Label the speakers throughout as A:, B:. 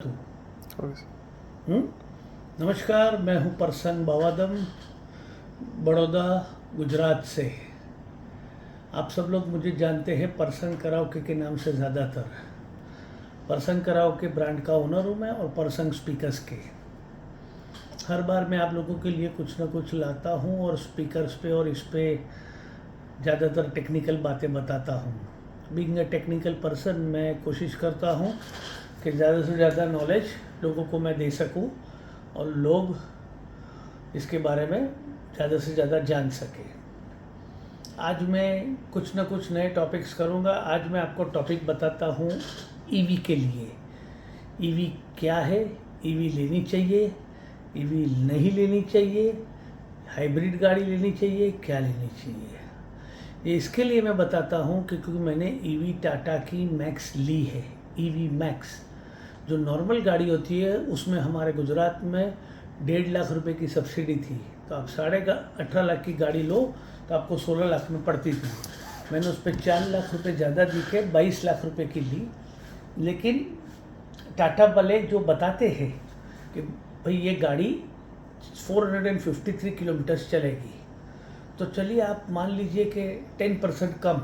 A: हम्म? नमस्कार, मैं हूं परसन बावादम, बड़ौदा, गुजरात से। आप सब लोग मुझे जानते हैं परसन कराओके के नाम से ज़्यादातर। परसन कराओके ब्रांड का ओनर हूं मैं और परसन स्पीकर्स के। हर बार मैं आप लोगों के लिए कुछ ना कुछ लाता हूं और स्पीकर्स पे और इस पे ज़्यादातर टेक्निकल बातें बताता हूं। बीइंग अ टेक्निकल पर्सन, मैं कोशिश करता हूं कि ज़्यादा से ज़्यादा नॉलेज लोगों को मैं दे सकूं और लोग इसके बारे में ज़्यादा से ज़्यादा जान सके। आज मैं कुछ ना कुछ नए टॉपिक्स करूंगा। आज मैं आपको टॉपिक बताता हूं ईवी के लिए। ईवी क्या है, ईवी लेनी चाहिए, ईवी नहीं लेनी चाहिए, हाइब्रिड गाड़ी लेनी चाहिए, क्या लेनी चाहिए। ये इसके लिए मैं बताता हूं क्योंकि मैंने ईवी टाटा की मैक्स ली है। ईवी मैक्स जो नॉर्मल गाड़ी होती है उसमें हमारे गुजरात में 1.5 लाख रुपए की सब्सिडी थी। तो आप 18.5 लाख की गाड़ी लो तो आपको 16 लाख में पड़ती थी। मैंने उस पर 4 लाख रुपए ज़्यादा दी के 22 लाख रुपए की ली। लेकिन टाटा वाले जो बताते हैं कि भाई ये गाड़ी 453 किलोमीटर्स चलेगी, तो चलिए आप मान लीजिए कि 10% कम,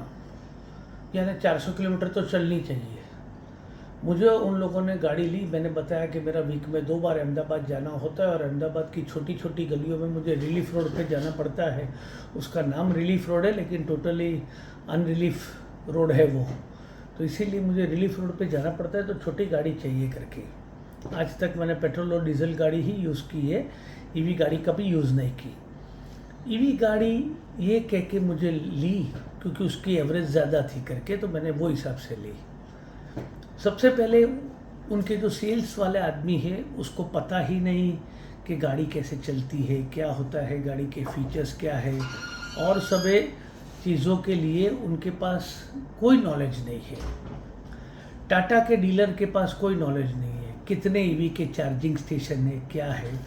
A: यानी 400 किलोमीटर तो चलनी चाहिए। मुझे उन लोगों ने गाड़ी ली। मैंने बताया कि मेरा वीक में 2 बार अहमदाबाद जाना होता है और अहमदाबाद की छोटी छोटी गलियों में मुझे रिलीफ रोड पे जाना पड़ता है। उसका नाम रिलीफ रोड है लेकिन टोटली अनरिलीफ रोड है वो, तो इसीलिए मुझे रिलीफ रोड पे जाना पड़ता है, तो छोटी गाड़ी चाहिए करके। आज तक मैंने पेट्रोल और डीजल गाड़ी ही यूज़ की है, ईवी गाड़ी कभी यूज़ नहीं की। ईवी गाड़ी ये कह के मुझे ली क्योंकि उसकी एवरेज ज़्यादा थी करके, तो मैंने वो हिसाब से ली। सबसे पहले उनके जो सेल्स वाले आदमी है उसको पता ही नहीं कि गाड़ी कैसे चलती है, क्या होता है, गाड़ी के फीचर्स क्या है, और सभी चीज़ों के लिए उनके पास कोई नॉलेज नहीं है। टाटा के डीलर के पास कोई नॉलेज नहीं है कितने ईवी के चार्जिंग स्टेशन है, क्या है।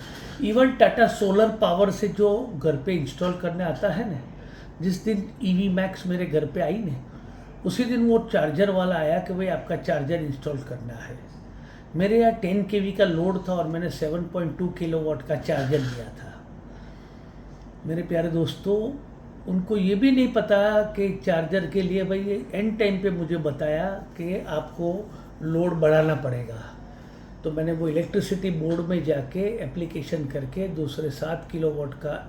A: इवन टाटा सोलर पावर से जो घर पे इंस्टॉल करने आता है ना, जिस दिन ईवी मैक्स मेरे घर पे आई ना, उसी दिन वो चार्जर वाला आया कि भाई आपका चार्जर इंस्टॉल करना है। मेरे यहाँ 10 kV का लोड था और मैंने 7.2 किलोवाट का चार्जर लिया था। मेरे प्यारे दोस्तों, उनको ये भी नहीं पता कि चार्जर के लिए भाई एंड टाइम पे मुझे बताया कि आपको लोड बढ़ाना पड़ेगा। तो मैंने वो इलेक्ट्रिसिटी बोर्ड में जाके एप्लीकेशन करके दूसरे 7 किलोवाट का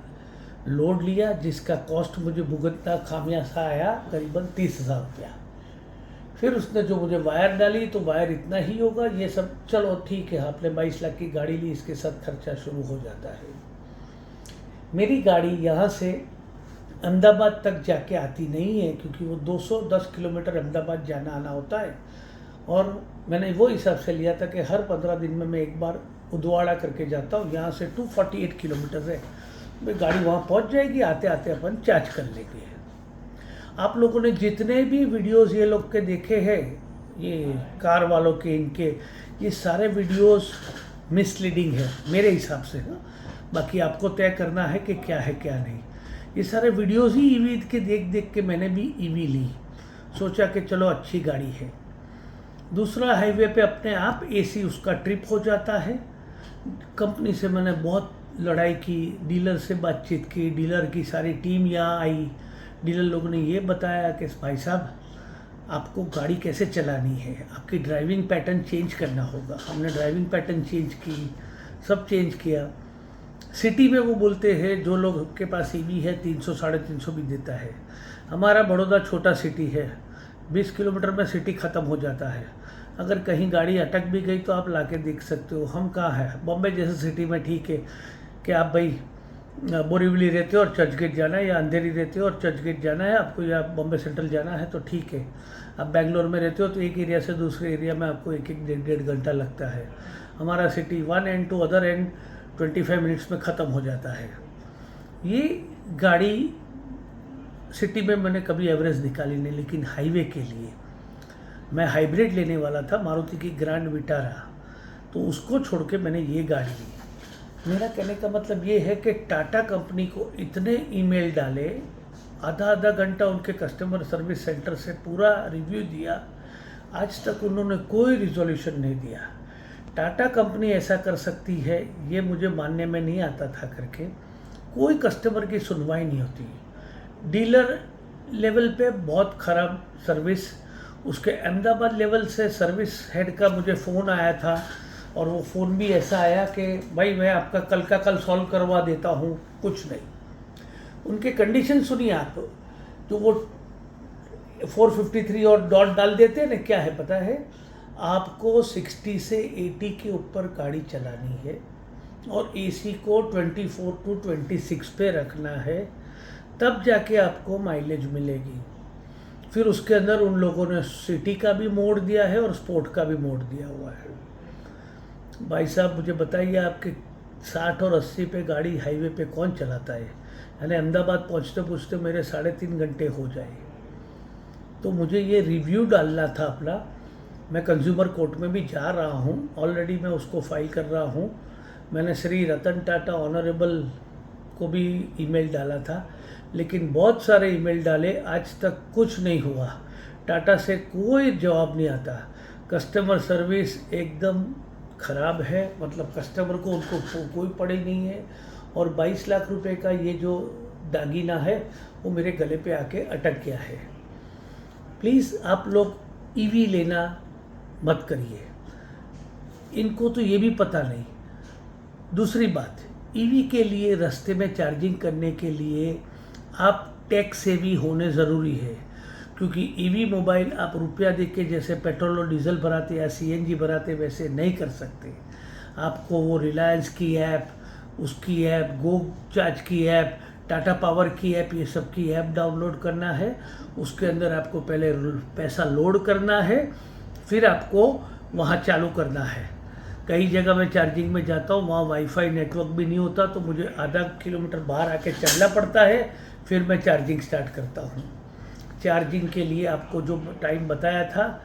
A: लोड लिया, जिसका कॉस्ट मुझे भुगतना खामियाजा आया करीबन 30,000 रुपया। फिर उसने जो मुझे वायर डाली तो वायर इतना ही होगा, ये सब चलो ठीक है, आपने 22 लाख की गाड़ी ली, इसके साथ खर्चा शुरू हो जाता है। मेरी गाड़ी यहाँ से अहमदाबाद तक जाके आती नहीं है क्योंकि वो 210 किलोमीटर अहमदाबाद जाना आना होता है, और मैंने वो हिसाब से लिया था कि हर 15 दिन में मैं एक बार उदवाड़ा करके जाता हूँ। यहाँ से 248 किलोमीटर है, भाई गाड़ी वहाँ पहुँच जाएगी, आते आते अपन चार्ज कर लेंगे। आप लोगों ने जितने भी वीडियोस ये लोग के देखे हैं, ये कार वालों के, इनके, ये सारे वीडियोस मिसलीडिंग है मेरे हिसाब से ना। बाकी आपको तय करना है कि क्या है क्या नहीं। ये सारे वीडियोस ही ईवी के देख देख के मैंने भी ईवी ली, सोचा कि चलो अच्छी गाड़ी है। दूसरा, हाईवे पे अपने आप एसी उसका ट्रिप हो जाता है। कंपनी से मैंने बहुत लड़ाई की, डीलर से बातचीत की, डीलर की सारी टीम यहाँ आई। डीलर लोगों ने ये बताया कि भाई साहब आपको गाड़ी कैसे चलानी है, आपकी ड्राइविंग पैटर्न चेंज करना होगा। हमने ड्राइविंग पैटर्न चेंज की, सब चेंज किया। सिटी में वो बोलते हैं जो लोग के पास ईवी है 300 350 भी देता है। हमारा बड़ौदा छोटा सिटी है, 20 किलोमीटर में सिटी ख़त्म हो जाता है। अगर कहीं गाड़ी अटक भी गई तो आप लाके देख सकते हो। हम कहाँ है, बॉम्बे जैसे सिटी में ठीक है कि आप भाई बोरीवली रहते हो और चर्चगेट जाना है, या अंधेरी रहते हो और चर्चगेट जाना है आपको, या बॉम्बे सेंट्रल जाना है तो ठीक है। आप बेंगलोर में रहते हो तो एक एरिया से दूसरे एरिया में आपको एक एक 1.5 घंटा लगता है। हमारा city one end to other end 25 minutes में ख़त्म हो जाता है। ये गाड़ी सिटी में मैंने कभी एवरेज निकाली नहीं, लेकिन हाईवे के लिए मैं हाइब्रिड लेने वाला था, मारुति की ग्रैंड विटारा, तो उसको छोड़ के मैंने ये गाड़ी ली। मेरा कहने का मतलब ये है कि टाटा कंपनी को इतने ईमेल डाले, आधा आधा घंटा उनके कस्टमर सर्विस सेंटर से पूरा रिव्यू दिया, आज तक उन्होंने कोई रिजोल्यूशन नहीं दिया। टाटा कंपनी ऐसा कर सकती है ये मुझे मानने में नहीं आता था करके। कोई कस्टमर की सुनवाई नहीं होती, डीलर लेवल पे बहुत ख़राब सर्विस। उसके अहमदाबाद लेवल से सर्विस हेड का मुझे फ़ोन आया था, और वो फ़ोन भी ऐसा आया कि भाई मैं आपका कल का कल सॉल्व करवा देता हूँ, कुछ नहीं। उनके कंडीशन सुनिए आप, जो वो 453 और डॉट डाल देते हैं ना, क्या है पता है, आपको 60 से 80 के ऊपर गाड़ी चलानी है और एसी को 24 टू 26 पे रखना है, तब जाके आपको माइलेज मिलेगी। फिर उसके अंदर उन लोगों ने सिटी का भी मोड दिया है और स्पोर्ट का भी मोड दिया हुआ है। भाई साहब मुझे बताइए, आपके 60 और 80 पे गाड़ी हाईवे पे कौन चलाता है? यानी अहमदाबाद पहुँचते पहुँचते मेरे 3.5 घंटे हो जाए। तो मुझे ये रिव्यू डालना था अपना। मैं कंज्यूमर कोर्ट में भी जा रहा हूँ, ऑलरेडी मैं उसको फाइल कर रहा हूँ। मैंने श्री रतन टाटा ऑनरेबल को भी ईमेल डाला था, लेकिन बहुत सारे ईमेल डाले, आज तक कुछ नहीं हुआ। टाटा से कोई जवाब नहीं आता। कस्टमर सर्विस एकदम ख़राब है, मतलब कस्टमर को उनको कोई पड़े नहीं है। और 22 लाख रुपए का ये जो दागीना है वो मेरे गले पे आके अटक गया है। प्लीज़ आप लोग ईवी लेना मत करिए, इनको तो ये भी पता नहीं। दूसरी बात, ईवी के लिए रास्ते में चार्जिंग करने के लिए आप टेक सेवी होने ज़रूरी है, क्योंकि ईवी मोबाइल आप रुपया दे के जैसे पेट्रोल और डीजल भराते या सीएनजी भराते वैसे नहीं कर सकते। आपको वो रिलायंस की ऐप, उसकी ऐप, गो चार्ज की ऐप, टाटा पावर की ऐप, ये सब की ऐप डाउनलोड करना है। उसके अंदर आपको पहले पैसा लोड करना है, फिर आपको वहाँ चालू करना है। कई जगह मैं चार्जिंग में जाता हूँ, वहाँ वाईफाई नेटवर्क भी नहीं होता, तो मुझे आधा किलोमीटर बाहर आके चलना पड़ता है, फिर मैं चार्जिंग स्टार्ट करता हूँ। चार्जिंग के लिए आपको जो टाइम बताया था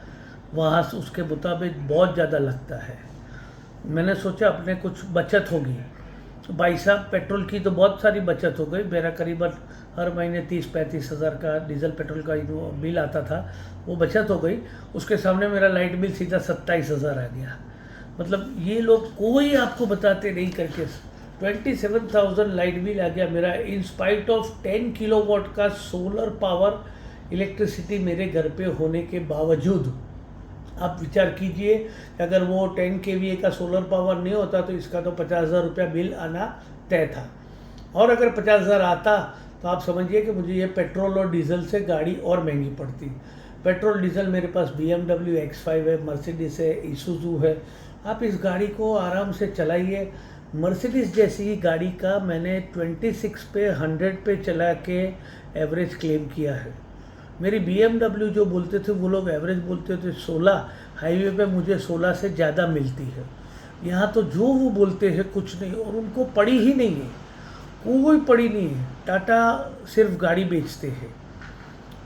A: वहाँ से उसके मुताबिक बहुत ज़्यादा लगता है। मैंने सोचा अपने कुछ बचत होगी। भाई साहब पेट्रोल की तो बहुत सारी बचत हो गई। मेरा करीबन हर महीने 30-35 हज़ार का डीजल पेट्रोल का जो बिल आता था वो बचत हो गई। उसके सामने मेरा लाइट बिल सीधा 27 हज़ार आ गया। मतलब ये लोग कोई आपको बताते नहीं करके 27,000 लाइट बिल आ गया मेरा, इन स्पाइट ऑफ 10 किलोवाट का सोलर पावर इलेक्ट्रिसिटी मेरे घर पे होने के बावजूद। आप विचार कीजिए, अगर वो 10 kVA का सोलर पावर नहीं होता तो इसका तो 50,000 रुपया बिल आना तय था। और अगर 50,000 आता तो आप समझिए कि मुझे ये पेट्रोल और डीजल से गाड़ी और महंगी पड़ती। पेट्रोल डीजल मेरे पास BMW X5 है, मर्सिडीज है, ईसुजू है। आप इस गाड़ी को आराम से चलाइए। मर्सिडीज जैसी ही गाड़ी का मैंने 26 पे 100 पे चला के एवरेज क्लेम किया है। मेरी BMW जो बोलते थे वो लोग एवरेज बोलते थे 16, हाईवे पे मुझे 16 से ज़्यादा मिलती है। यहाँ तो जो वो बोलते हैं कुछ नहीं, और उनको पड़ी ही नहीं है, कोई पड़ी नहीं है। टाटा सिर्फ गाड़ी बेचते हैं।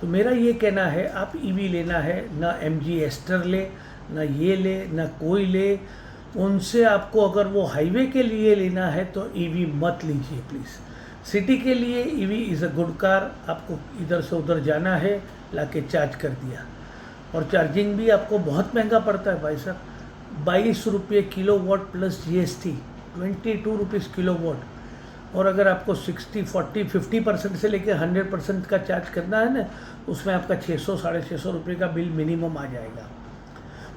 A: तो मेरा ये कहना है, आप ईवी लेना है ना, MG एस्टर ले, ना ये ले, ना कोई ले। उनसे आपको अगर वो हाईवे के लिए लेना है तो ईवी मत लीजिए प्लीज़। सिटी के लिए EV is a good car. आपको इधर से उधर जाना है, लाके चार्ज कर दिया। और चार्जिंग भी आपको बहुत महंगा पड़ता है भाई साहब, 22 रुपये kilowatt plus GST, 22 rupees kilowatt. और अगर आपको 60, 40, 50% से लेकर 100% का चार्ज करना है ना, उसमें आपका 600-650 रुपये का बिल मिनिमम आ जाएगा।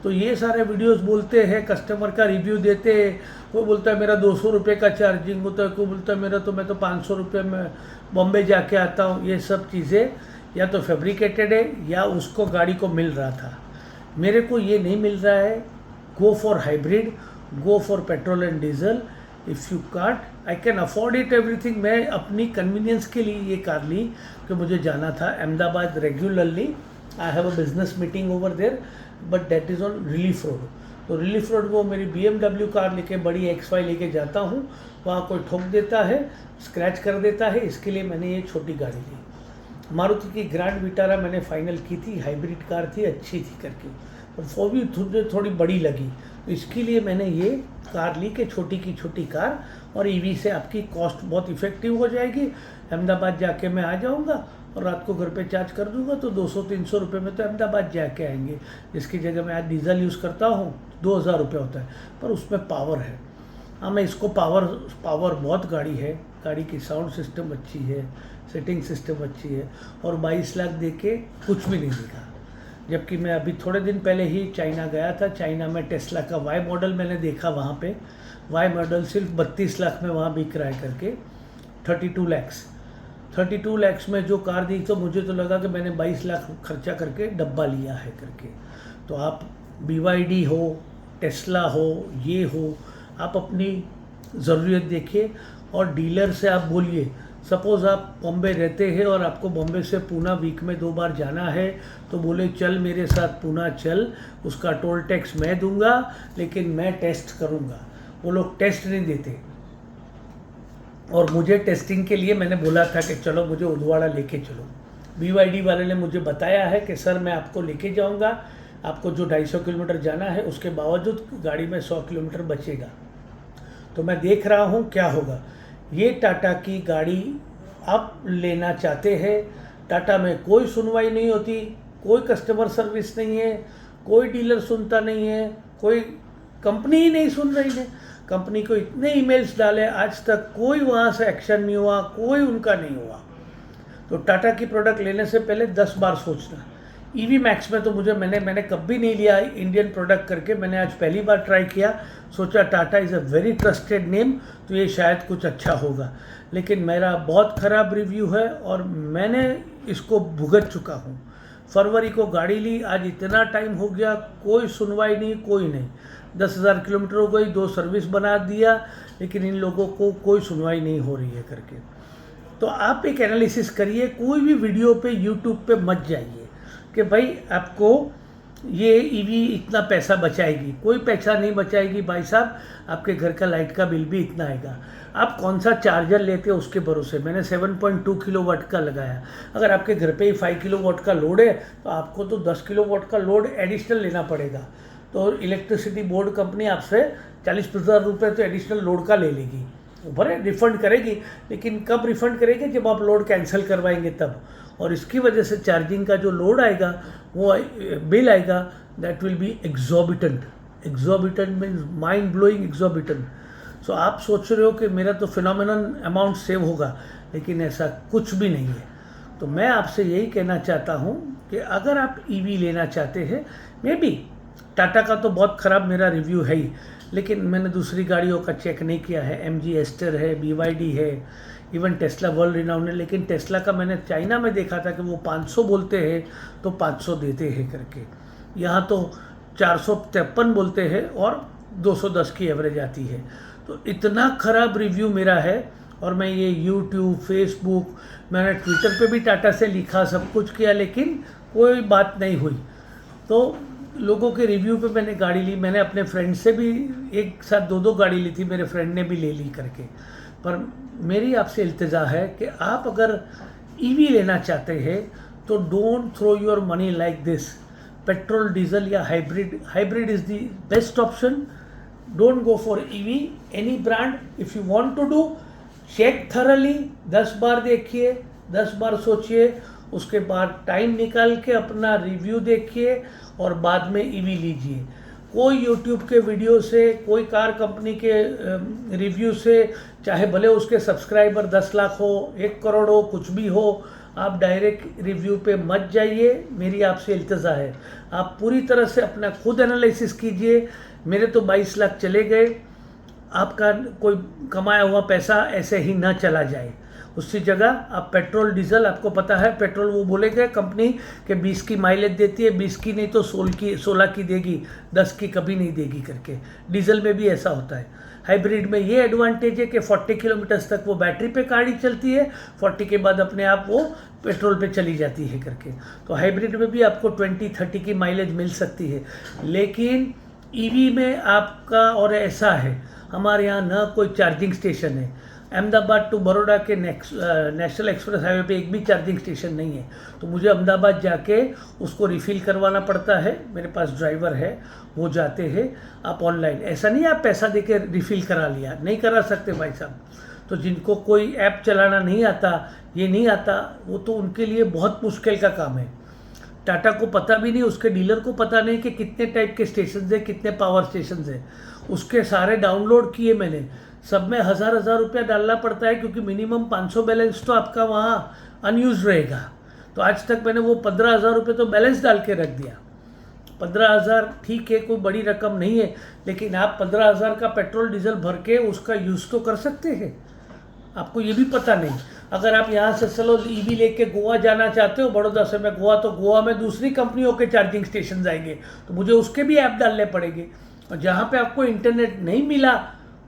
A: तो ये सारे वीडियोस बोलते हैं, कस्टमर का रिव्यू देते हैं। कोई बोलता है मेरा 200 रुपये का चार्जिंग होता है, कोई बोलता है मैं तो 500 रुपये में बॉम्बे जाके आता हूँ। ये सब चीज़ें या तो फैब्रिकेटेड है या उसको गाड़ी को मिल रहा था। मेरे को ये नहीं मिल रहा है। Go for hybrid, go for petrol and diesel. If you can't, I can afford it everything. मैं अपनी कन्वीनियंस के लिए ये कार ली कि मुझे जाना था Ahmedabad regularly. I have a business meeting over there, but that is on relief road. तो रिलीफ रोड को मेरी BMW कार लेके, बड़ी X5 लेके जाता हूँ, वहाँ कोई ठोक देता है, स्क्रैच कर देता है। इसके लिए मैंने ये छोटी गाड़ी ली। मारुति की ग्रैंड विटारा मैंने फाइनल की थी, हाइब्रिड कार थी, अच्छी थी करके, और वो भी थोड़ी बड़ी लगी। तो इसके लिए मैंने ये कार ली कि छोटी की छोटी कार, और ईवी से आपकी कॉस्ट बहुत इफेक्टिव हो जाएगी। अहमदाबाद जाके मैं आ जाऊँगा और रात को घर पे चार्ज कर दूंगा, तो 200-300 रुपये में तो अहमदाबाद जाके आएंगे। जिसकी जगह मैं आज डीजल यूज़ करता हूँ 2000 रुपये होता है, पर उसमें पावर है। हाँ, मैं इसको पावर बहुत गाड़ी है, गाड़ी की साउंड सिस्टम अच्छी है, सेटिंग सिस्टम अच्छी है, और 22 लाख दे के कुछ भी नहीं दिखा। जबकि मैं अभी थोड़े दिन पहले ही चाइना गया था। चाइना में टेस्ला का वाई मॉडल मैंने देखा, वहाँ पे वाई मॉडल सिर्फ 32 लाख में वहाँ बिक रहा है करके, 32 लाख में जो कार दी, तो मुझे तो लगा कि मैंने 22 लाख खर्चा करके डब्बा लिया है करके। तो आप BYD हो, टेस्ला हो, ये हो, आप अपनी ज़रूरत देखिए और डीलर से आप बोलिए। सपोज़ आप बॉम्बे रहते हैं और आपको बॉम्बे से पूना वीक में 2 बार जाना है, तो बोले चल मेरे साथ पूना चल, उसका टोल टैक्स मैं दूंगा, लेकिन मैं टेस्ट करूंगा। वो लोग टेस्ट नहीं देते, और मुझे टेस्टिंग के लिए मैंने बोला था कि चलो मुझे उदवाड़ा लेके चलो। BYD वाले ने मुझे बताया है कि सर मैं आपको लेके जाऊंगा, आपको जो 250 किलोमीटर जाना है उसके बावजूद गाड़ी में 100 किलोमीटर बचेगा। तो मैं देख रहा हूँ क्या होगा। ये टाटा की गाड़ी आप लेना चाहते हैं, टाटा में कोई सुनवाई नहीं होती, कोई कस्टमर सर्विस नहीं है, कोई डीलर सुनता नहीं है, कोई कंपनी ही नहीं सुन रही है। कंपनी को इतने ईमेल्स डाले, आज तक कोई वहाँ से एक्शन नहीं हुआ, कोई उनका नहीं हुआ। तो टाटा की प्रोडक्ट लेने से पहले 10 बार सोचना। EV मैक्स में तो मैंने कभी नहीं लिया इंडियन प्रोडक्ट करके, मैंने आज पहली बार ट्राई किया। सोचा Tata is a very trusted name, तो ये शायद कुछ अच्छा होगा, लेकिन मेरा बहुत ख़राब रिव्यू है और मैंने इसको भुगत चुका हूँ। फरवरी को गाड़ी ली, आज इतना टाइम हो गया, कोई सुनवाई नहीं, कोई नहीं। 10,000 किलोमीटर हो गई, 2 सर्विस बना दिया, लेकिन इन लोगों को कोई सुनवाई नहीं हो रही है करके। तो आप एक एनालिसिस करिए, कोई भी वीडियो पे यूट्यूब पे मत जाइए कि भाई आपको ये EV इतना पैसा बचाएगी। कोई पैसा नहीं बचाएगी भाई साहब, आपके घर का लाइट का बिल भी इतना आएगा। आप कौन सा चार्जर लेते हो उसके भरोसे। मैंने 7.2 किलोवाट का लगाया। अगर आपके घर पे ही 5 किलोवाट का लोड है, तो आपको तो 10 किलोवाट का लोड एडिशनल लेना पड़ेगा। तो इलेक्ट्रिसिटी बोर्ड कंपनी आपसे 40,000 रुपये तो एडिशनल लोड का ले लेगी, भले रिफ़ंड करेगी, लेकिन कब रिफ़ंड करेगी, जब आप लोड कैंसिल करवाएंगे तब। और इसकी वजह से चार्जिंग का जो लोड आएगा, वो बिल आएगा, that will be exorbitant means mind blowing exorbitant. So आप सोच रहे हो कि मेरा तो फिनोमिनल अमाउंट सेव होगा, लेकिन ऐसा कुछ भी नहीं है। तो मैं आपसे यही कहना चाहता हूँ कि अगर आप EV लेना चाहते हैं, मे बी टाटा का तो बहुत ख़राब मेरा रिव्यू है ही, लेकिन मैंने दूसरी गाड़ियों का चेक नहीं किया है। MG एस्टर है, BYD है, इवन टेस्ला वर्ल्ड रिनाउंड है। लेकिन टेस्ला का मैंने चाइना में देखा था कि वो 500 बोलते हैं तो 500 देते हैं करके। यहाँ तो 453 बोलते हैं और 210 की एवरेज आती है। तो इतना ख़राब रिव्यू मेरा है। और मैं ये यूट्यूब, फेसबुक, मैंने ट्विटर पे भी टाटा से लिखा, सब कुछ किया, लेकिन कोई बात नहीं हुई। तो लोगों के रिव्यू पे मैंने गाड़ी ली। मैंने अपने फ्रेंड से भी एक साथ 2-2 गाड़ी ली थी, मेरे फ्रेंड ने भी ले ली करके। पर मेरी आपसे इल्तिजा है कि आप अगर EV लेना चाहते हैं तो don't throw your money like this. Petrol, diesel or hybrid is the best option. Don't go for EV any brand. If you want to do, check thoroughly, 10 बार देखिए, 10 बार सोचिए, उसके बाद टाइम निकाल के अपना रिव्यू देखिए और बाद में EV लीजिए। कोई यूट्यूब के वीडियो से, कोई कार कंपनी के रिव्यू से, चाहे भले उसके सब्सक्राइबर 10 लाख हो, 1 करोड़ हो, कुछ भी हो, आप डायरेक्ट रिव्यू पे मत जाइए। मेरी आपसे इल्तिजा है, आप पूरी तरह से अपना खुद एनालिसिस कीजिए। मेरे तो 22 लाख चले गए, आपका कोई कमाया हुआ पैसा ऐसे ही ना चला जाए। उसकी जगह आप पेट्रोल, डीजल, आपको पता है पेट्रोल वो बोलेगा कंपनी कि 20 की माइलेज देती है, 20 की नहीं तो 16 की देगी, 10 की कभी नहीं देगी करके। डीजल में भी ऐसा होता है। हाइब्रिड में ये एडवांटेज है कि 40 किलोमीटर्स तक वो बैटरी पे गाड़ी चलती है, 40 के बाद अपने आप वो पेट्रोल पे चली जाती है करके। तो हाइब्रिड में भी आपको 20-30 की माइलेज मिल सकती है। लेकिन EV में आपका, और ऐसा है हमारे यहाँ ना कोई चार्जिंग स्टेशन है। अहमदाबाद टू बड़ौदा के नेशनल एक्सप्रेस हाईवे पे एक भी चार्जिंग स्टेशन नहीं है, तो मुझे अहमदाबाद जाके उसको रिफ़िल करवाना पड़ता है। मेरे पास ड्राइवर है, वो जाते हैं। आप ऑनलाइन, ऐसा नहीं आप पैसा देके रिफ़िल करा लिया, नहीं करा सकते भाई साहब। तो जिनको कोई ऐप चलाना नहीं आता, ये नहीं आता, वो तो उनके लिए बहुत मुश्किल का काम है। टाटा को पता भी नहीं, उसके डीलर को पता नहीं कि कितने टाइप के स्टेशन है, कितने पावर स्टेशन है। उसके सारे डाउनलोड किए मैंने, सब में 1000 रुपया डालना पड़ता है, क्योंकि मिनिमम 500 बैलेंस तो आपका वहाँ अनयूज रहेगा। तो आज तक मैंने वो 15,000 रुपये तो बैलेंस डाल के रख दिया। 15,000 ठीक है, कोई बड़ी रकम नहीं है, लेकिन आप 15,000 का पेट्रोल डीजल भर के उसका यूज़ तो कर सकते हैं। आपको ये भी पता नहीं। अगर आप यहाँ से चलो ईवी लेके गोवा जाना चाहते हो, बड़ौदा से मैं गोवा, तो गोवा में दूसरी कंपनियों के चार्जिंग स्टेशन आएंगे, तो मुझे उसके भी ऐप डालने पड़ेंगे। और जहाँ पे आपको इंटरनेट नहीं मिला,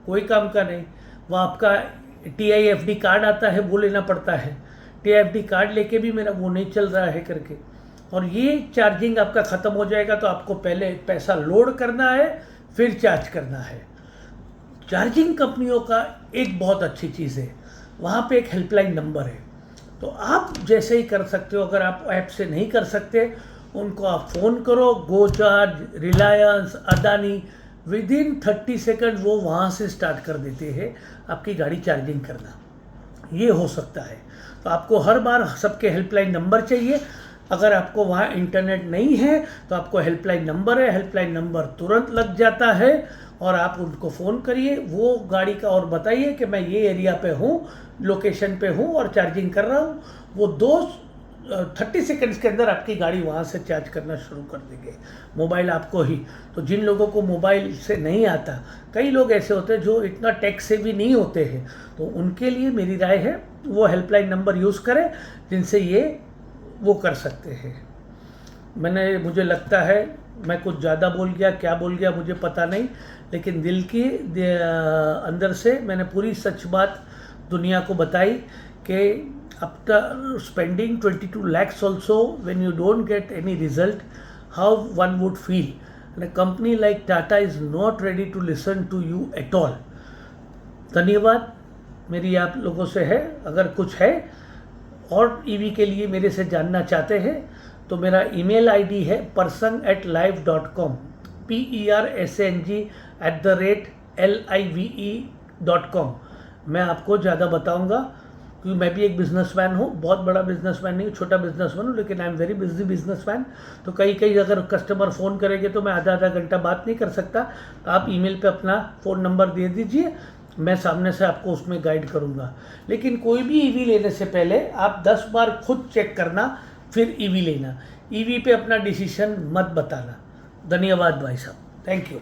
A: कोई काम का नहीं, वो आपका TIFD कार्ड आता है, वो लेना पड़ता है। TIFD कार्ड लेके भी मेरा वो नहीं चल रहा है करके। और ये चार्जिंग आपका ख़त्म हो जाएगा तो आपको पहले पैसा लोड करना है, फिर चार्ज करना है। चार्जिंग कंपनियों का एक बहुत अच्छी चीज़ है, वहाँ पे एक हेल्पलाइन नंबर है, तो आप जैसे ही कर सकते हो। अगर आप ऐप से नहीं कर सकते, उनको आप फ़ोन करो, go charge, Reliance, Adani, within 30 second वो वहाँ से स्टार्ट कर देते हैं आपकी गाड़ी चार्जिंग करना। ये हो सकता है। तो आपको हर बार सबके हेल्पलाइन नंबर चाहिए। अगर आपको वहाँ इंटरनेट नहीं है तो आपको हेल्पलाइन नंबर है, हेल्पलाइन नंबर तुरंत लग जाता है, और आप उनको फ़ोन करिए, वो गाड़ी का और बताइए कि मैं ये एरिया पे हूँ, लोकेशन पे हूँ और चार्जिंग कर रहा हूँ। वो 30 सेकंड्स के अंदर आपकी गाड़ी वहाँ से चार्ज करना शुरू कर देंगे, मोबाइल आपको ही। तो जिन लोगों को मोबाइल से नहीं आता, कई लोग ऐसे होते हैं जो इतना टेक से भी नहीं होते हैं, तो उनके लिए मेरी राय है वो हेल्पलाइन नंबर यूज़ करें, जिनसे ये वो कर सकते हैं। मुझे लगता है मैं कुछ ज़्यादा बोल गया, क्या बोल गया मुझे पता नहीं, लेकिन दिल की अंदर से मैंने पूरी सच बात दुनिया को बताई कि after spending 22 lakhs also, when you don't get any result, how one would feel, and a company like Tata is not ready to listen to you at all. धन्यवाद मेरी आप लोगों से है। अगर कुछ है और ईवी के लिए मेरे से जानना चाहते हैं तो मेरा ईमेल आईडी है persang@live.com, persang@live.com। मैं आपको ज़्यादा बताऊंगा, क्योंकि मैं भी एक बिजनेसमैन हूँ, बहुत बड़ा बिजनेसमैन नहीं, छोटा बिजनेसमैन हूँ, लेकिन I am very busy businessman. तो कई अगर कस्टमर फ़ोन करेंगे तो मैं आधा घंटा बात नहीं कर सकता। तो आप ईमेल पे अपना फ़ोन नंबर दे दीजिए, मैं सामने से आपको उसमें गाइड करूँगा। लेकिन कोई भी ईवी लेने से पहले आप 10 बार खुद चेक करना, फिर ईवी लेना। ईवी पे अपना डिसीजन मत बताना। धन्यवाद भाई साहब, थैंक यू।